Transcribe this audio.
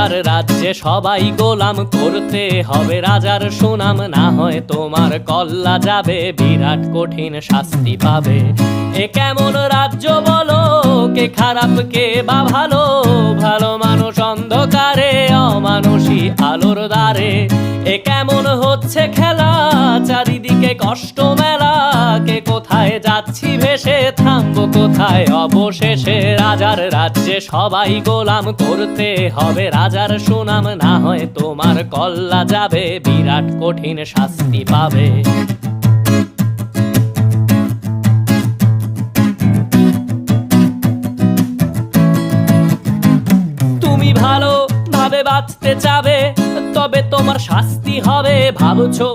রাজার রাজ্যে সবাই গোলাম, করতে হবে রাজার সুনাম, না হয় তোমার কল্লা যাবে, বিরাট কঠিন শাস্তি পাবে। এ কেমন রাজ্য বলো, কে খারাপ কে বা ভালো, ভালো মানুষ অন্ধকারে, অমানুষী আলোর দ্বারে। এ কেমন হচ্ছে খেলা, চারিদিকে কষ্ট মেলা, কে কোথায় যাচ্ছি ভেসে, থামবো কোথায় অবশেষে। রাজার রাজ্যে সবাই গোলাম, করতে হবে রাজার সুনাম, না হয় তোমার কল্লা যাবে, বিরাট কঠিন শাস্তি পাবে। ভালো ভাবে বাঁচতে চাবে, তবে তোমার শাস্তি হবে। ভাবছো